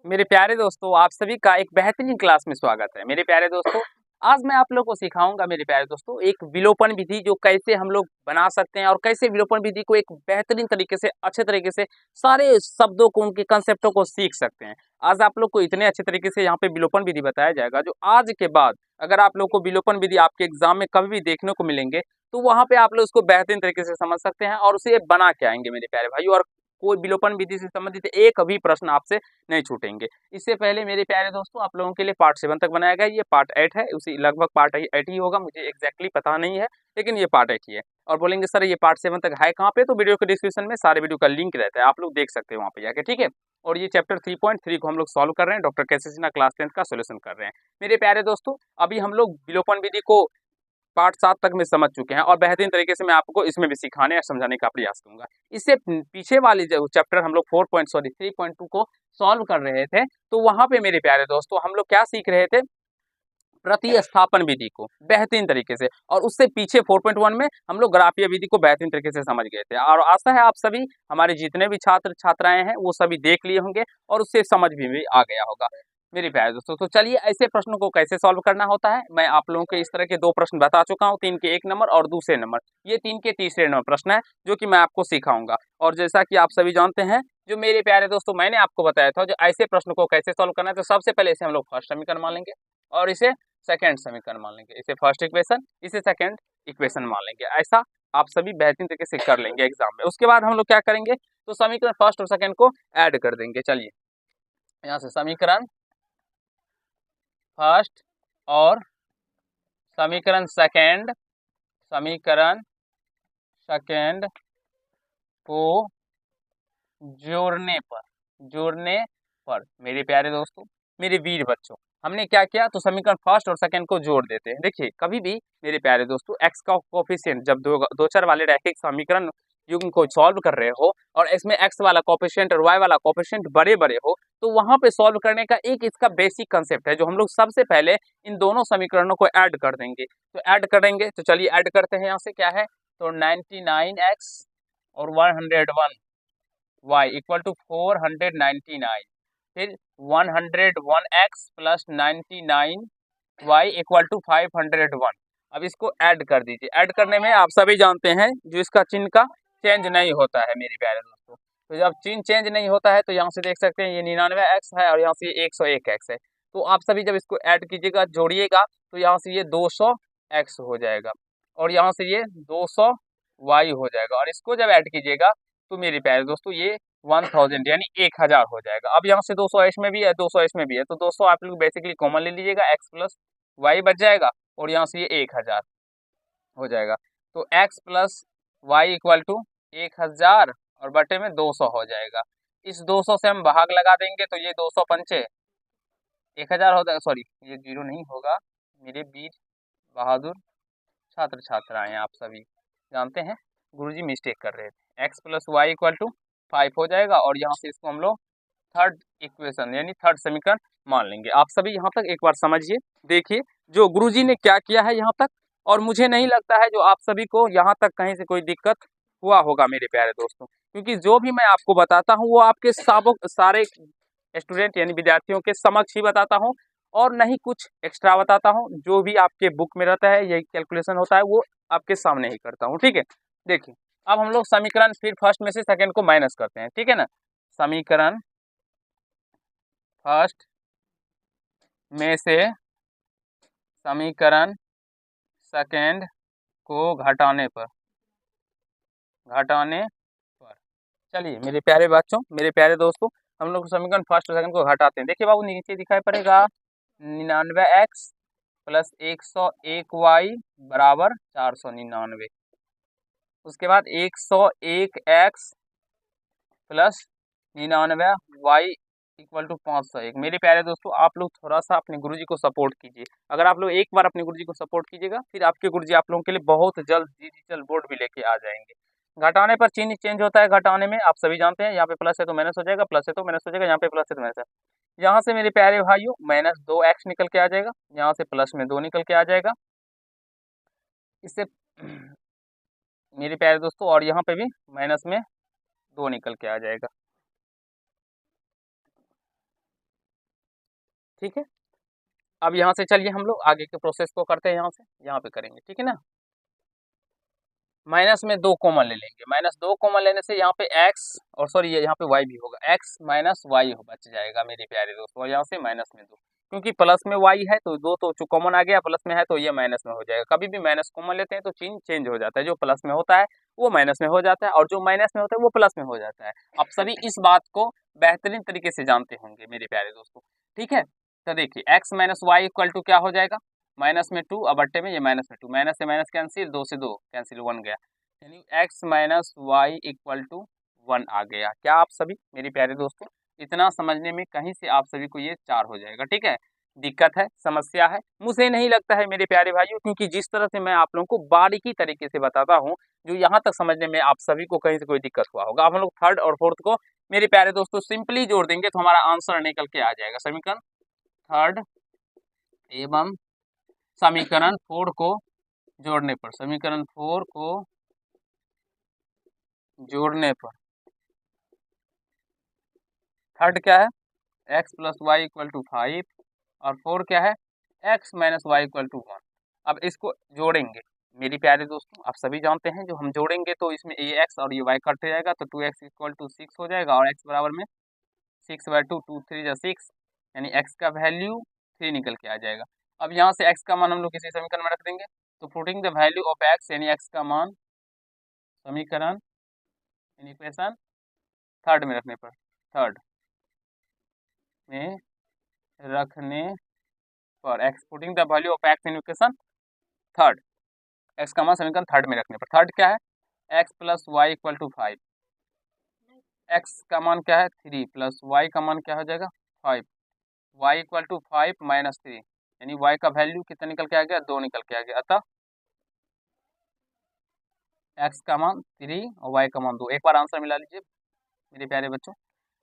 मेरे प्यारे दोस्तों, आप सभी का एक बेहतरीन क्लास में स्वागत है। मेरे प्यारे दोस्तों, आज मैं आप लोगों को सिखाऊंगा मेरे प्यारे दोस्तों एक विलोपन विधि जो कैसे हम लोग बना सकते हैं और कैसे विलोपन विधि को एक बेहतरीन तरीके से अच्छे तरीके से सारे शब्दों को उनके कंसेप्टों को सीख सकते हैं। आज आप लोग को इतने अच्छे तरीके से यहाँ पे विलोपन विधि बताया जाएगा जो आज के बाद अगर आप लोग को विलोपन विधि आपके एग्जाम में कभी भी देखने को मिलेंगे तो वहां पे आप लोग उसको बेहतरीन तरीके से समझ सकते हैं और उसे बना के आएंगे मेरे प्यारे भाई। और कोई विलोपन विधि से संबंधित एक भी प्रश्न आपसे नहीं छूटेंगे। इससे पहले मेरे प्यारे दोस्तों आप लोगों के लिए पार्ट 7 तक बनाया गया, ये पार्ट 8 है, उसी लगभग पार्ट 8 ही होगा, मुझे एग्जैक्टली पता नहीं है, लेकिन ये पार्ट 8 ही है। और बोलेंगे सर ये पार्ट 7 तक है कहाँ पे, तो वीडियो के डिस्क्रिप्शन में सारे वीडियो का लिंक रहता है, आप लोग देख सकते हैं वहाँ पे जाके, ठीक है। और ये चैप्टर 3.3 को हम लोग सॉल्व कर रहे हैं, डॉक्टर कैसे सिन्हा क्लास 10 का सोल्यूशन कर रहे हैं। मेरे प्यारे दोस्तों अभी हम लोग विलोपन विधि को पार्ट 7 तक में समझ चुके हैं और बेहतरीन तरीके से मैं आपको इसमें भी सिखाने और समझाने का प्रयास करूंगा। इससे पीछे वाली जो चैप्टर हम लोग 3.2 को सॉल्व कर रहे थे, तो वहां पे मेरे प्यारे दोस्तों हम लोग क्या सीख रहे थे, प्रतिस्थापन विधि को बेहतरीन तरीके से। और उससे पीछे 4.1 में हम लोग ग्राफीय विधि को बेहतरीन तरीके से समझ गए थे। और आशा है आप सभी हमारे जितने भी छात्र छात्राएं हैं वो सभी देख लिए होंगे और उससे समझ भी आ गया होगा मेरे प्यारे दोस्तों। तो चलिए ऐसे प्रश्नों को कैसे सॉल्व करना होता है, मैं आप लोगों को इस तरह के 2 प्रश्न बता चुका हूँ, 3 के 1 नंबर और दूसरे नंबर, ये 3 के तीसरे नंबर प्रश्न है जो कि मैं आपको सिखाऊंगा। और जैसा कि आप सभी जानते हैं जो मेरे प्यारे दोस्तों मैंने आपको बताया था जो ऐसे प्रश्न को कैसे सॉल्व करना है, तो सबसे पहले इसे हम लोग फर्स्ट समीकरण मान लेंगे और इसे सेकंड समीकरण मान लेंगे, इसे फर्स्ट इक्वेशन इसे सेकंड इक्वेशन मान लेंगे। ऐसा आप सभी बेहतरीन तरीके से कर लेंगे एग्जाम में। उसके बाद हम लोग क्या करेंगे, तो समीकरण फर्स्ट और सेकंड को ऐड कर देंगे। चलिए यहाँ से समीकरण फर्स्ट और समीकरण सेकंड को जोड़ने पर मेरे प्यारे दोस्तों मेरे वीर बच्चों हमने क्या किया, तो समीकरण फर्स्ट और सेकंड को जोड़ देते हैं। देखिए कभी भी मेरे प्यारे दोस्तों एक्स का कोफिशिएंट जब दो चर वाले रैखिक समीकरण युग्म को सॉल्व कर रहे हो और इसमें एक्स वाला कोफिशिएंट और वाई वाला कोफिशिएंट बड़े बड़े हो, तो वहां पे सॉल्व करने का एक इसका बेसिक कंसेप्ट है जो हम लोग सबसे पहले इन दोनों समीकरणों को ऐड कर देंगे। तो ऐड करेंगे, तो चलिए ऐड करते हैं। यहाँ से क्या है, तो 99x और 101 y इक्वल टू 499, फिर 101x plus 99 y equal to 501। अब इसको ऐड कर दीजिए। ऐड करने में आप सभी जानते हैं जो इसका चिन्ह का चेंज नहीं होता है मेरे प्यारे दोस्तों। तो जब चिन्ह चेंज नहीं होता है तो यहाँ से देख सकते हैं ये 99x है और यहाँ से ये 101x है। तो आप सभी जब इसको ऐड कीजिएगा जोड़िएगा तो यहाँ से ये 200x हो जाएगा और यहाँ से ये 200y हो जाएगा। और इसको जब ऐड कीजिएगा तो मेरे प्यारे दोस्तों ये 1000 यानी 1000 हो जाएगा। अब यहाँ से 200 इसमें भी है 200 इसमें भी है, तो 200 आप लोग बेसिकली कॉमन ले लीजिएगा, x प्लस वाई बच जाएगा और यहाँ से ये 1000 हो जाएगा। तो x plus y equal to 1000 और बटे में 200 हो जाएगा। इस 200 से हम भाग लगा देंगे तो ये 200 पंचे 1000 हो जाएगा। सॉरी ये जीरो नहीं होगा, मेरे वीर बहादुर छात्र छात्राएं आप सभी जानते हैं गुरुजी मिस्टेक कर रहे थे। x plus y equal to 5 हो जाएगा और यहाँ से इसको हम लोग थर्ड इक्वेशन यानी थर्ड समीकरण मान लेंगे। आप सभी यहाँ तक एक बार समझिए, देखिए जो गुरुजी ने क्या किया है यहाँ तक, और मुझे नहीं लगता है जो आप सभी को यहाँ तक कहीं से कोई दिक्कत हुआ होगा मेरे प्यारे दोस्तों, क्योंकि जो भी मैं आपको बताता हूँ वो आपके सारे स्टूडेंट यानी विद्यार्थियों के समक्ष ही बताता हूँ और नहीं कुछ एक्स्ट्रा बताता हूँ। जो भी आपके बुक में रहता है यही कैलकुलेशन होता है वो आपके सामने ही करता हूँ, ठीक है। देखिए अब हम लोग समीकरण फिर फर्स्ट में से सेकंड को माइनस करते हैं, ठीक है ना। समीकरण फर्स्ट में से समीकरण सेकंड को घटाने पर चलिए मेरे प्यारे बच्चों मेरे प्यारे दोस्तों हम लोग समीकरण फर्स्ट और सेकंड को घटाते हैं। देखिए बाबू नीचे दिखाई पड़ेगा 99x प्लस 101y बराबर 499। उसके बाद 101x plus 99y equal to 501। मेरे प्यारे दोस्तों आप लोग थोड़ा सा अपने गुरुजी को सपोर्ट कीजिए। अगर आप लोग एक बार अपने गुरुजी को सपोर्ट कीजिएगा फिर आपके गुरुजी आप लोगों के लिए बहुत जल्द डिजिटल बोर्ड भी लेके आ जाएंगे। घटाने पर चिन्ह चेंज होता है, घटाने में आप सभी जानते हैं यहाँ पे प्लस है तो माइनस हो जाएगा, प्लस है तो माइनस हो जाएगा, यहाँ पे प्लस है तो माइनस है। यहाँ से मेरे प्यारे भाइयों माइनस 2x निकल के आ जाएगा, यहाँ से प्लस में 2 निकल के आ जाएगा इससे मेरे प्यारे दोस्तों, और यहाँ पे भी माइनस में 2 निकल के आ जाएगा। ठीक है। अब यहाँ से चलिए हम लोग आगे के प्रोसेस को करते हैं, यहाँ पे करेंगे, ठीक है ना। माइनस में 2 कॉमन ले लेंगे, माइनस 2 कॉमन लेने से यहाँ पे x और सॉरी ये यहाँ पे y भी होगा, x माइनस वाई बच जाएगा मेरे प्यारे दोस्तों, और यहाँ से माइनस में 2, क्योंकि प्लस में y है तो 2 तो कॉमन आ गया, प्लस में है तो ये माइनस में हो जाएगा। कभी भी माइनस कॉमन लेते हैं तो चिन्ह चेंज हो जाता है, जो प्लस में होता है वो माइनस में हो जाता है और जो माइनस में होता है वो प्लस में हो जाता है। आप सभी इस बात को बेहतरीन तरीके से जानते होंगे मेरे प्यारे दोस्तों, ठीक है। तो देखिए x minus y equal to क्या हो जाएगा, माइनस में 2 और बट्टे में ये माइनस में 2, माइनस से माइनस कैंसिल, 2 से 2 कैंसिल, 1 गया, यानी x minus y equal to 1 आ गया। क्या आप सभी मेरे प्यारे दोस्तों, इतना समझने में कहीं से आप सभी को ये 4 हो जाएगा, ठीक है। दिक्कत है, समस्या है, मुझे नहीं लगता है मेरे प्यारे भाइयों, क्योंकि जिस तरह से मैं आप लोगों को बारीकी तरीके से बताता हूँ, जो यहाँ तक समझने में आप सभी को कहीं से कोई दिक्कत हुआ होगा। अब हम लोग थर्ड और फोर्थ को मेरे प्यारे दोस्तों सिंपली जोड़ देंगे तो हमारा आंसर निकल के आ जाएगा। समीकरण थर्ड एवं समीकरण 4 को जोड़ने पर, समीकरण 4 को जोड़ने पर थर्ड क्या है, x plus y equal to 5 और 4 क्या है, x minus y equal to 1। अब इसको जोड़ेंगे मेरी प्यारे दोस्तों, आप सभी जानते हैं जो हम जोड़ेंगे तो इसमें ये x और ये y कट जाएगा तो 2x इक्वल टू 6 हो जाएगा और x बराबर में 6/2, 2 3 जा 6, यानी x का वैल्यू 3 निकल के आ जाएगा। अब यहाँ से x का मान हम लोग किसी समीकरण में रख देंगे, तो putting the value of x यानी x का मान समीकरण इक्वेशन थर्ड में रखने पर, थर्ड में रखने पर x putting the value of x in equation third, x का मान समीकरण थर्ड में रखने पर, थर्ड क्या है, x plus y equal to 5, x का मान क्या है 3 प्लस y का मान क्या हो जाएगा 5, y इक्वल टू 5 माइनस 3, यानी y का वैल्यू कितना निकल के आ गया, 2 निकल के आ गया। अतः x का मान 3 और y का मान 2। एक बार आंसर मिला लीजिए मेरे प्यारे बच्चों।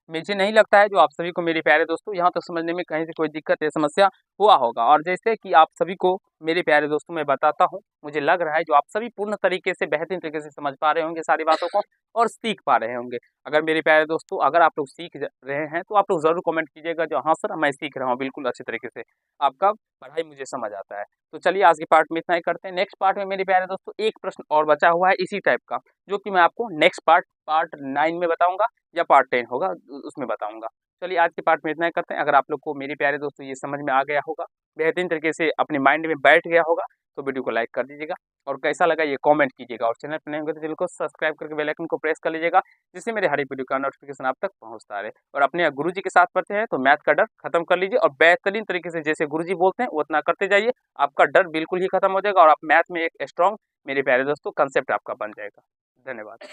मुझे नहीं लगता है जो आप सभी को मेरे प्यारे दोस्तों यहाँ तक समझने में कहीं से कोई दिक्कत या समस्या हुआ होगा, और जैसे कि आप सभी को मेरे प्यारे दोस्तों मैं बताता हूँ, मुझे लग रहा है जो आप सभी पूर्ण तरीके से बेहतरीन तरीके से समझ पा रहे होंगे सारी बातों को और सीख पा रहे होंगे। अगर मेरे प्यारे दोस्तों अगर आप लोग सीख रहे हैं तो आप लोग ज़रूर कमेंट कीजिएगा जो हाँ सर मैं सीख रहा हूँ बिल्कुल अच्छे तरीके से, आपका पढ़ाई मुझे समझ आता है। तो चलिए आज के पार्ट में इतना ही करते हैं। नेक्स्ट पार्ट में मेरे प्यारे दोस्तों एक प्रश्न और बचा हुआ है इसी टाइप का, जो कि मैं आपको नेक्स्ट पार्ट 9 में बताऊंगा या पार्ट 10 होगा उसमें बताऊंगा। चलिए आज के पार्ट में इतना ही करते हैं। अगर आप लोग को मेरे प्यारे दोस्तों ये समझ में आ गया होगा, बेहतरीन तरीके से अपने माइंड में बैठ गया होगा, तो वीडियो को लाइक कर दीजिएगा और कैसा लगा ये कमेंट कीजिएगा, और चैनल पर नए होंगे तो चैनल को सब्सक्राइब करके बेल आइकन को प्रेस कर लीजिएगा, जिससे मेरे हर एक वीडियो का नोटिफिकेशन आप तक पहुंचता रहे। और अपने गुरुजी के साथ पढ़ते हैं तो मैथ का डर खत्म कर लीजिए और बेहतरीन तरीके से जैसे गुरुजी बोलते हैं उतना करते जाइए, आपका डर बिल्कुल ही खत्म हो जाएगा और आप मैथ में एक स्ट्रॉन्ग मेरे प्यारे दोस्तों कंसेप्ट आपका बन जाएगा। धन्यवाद।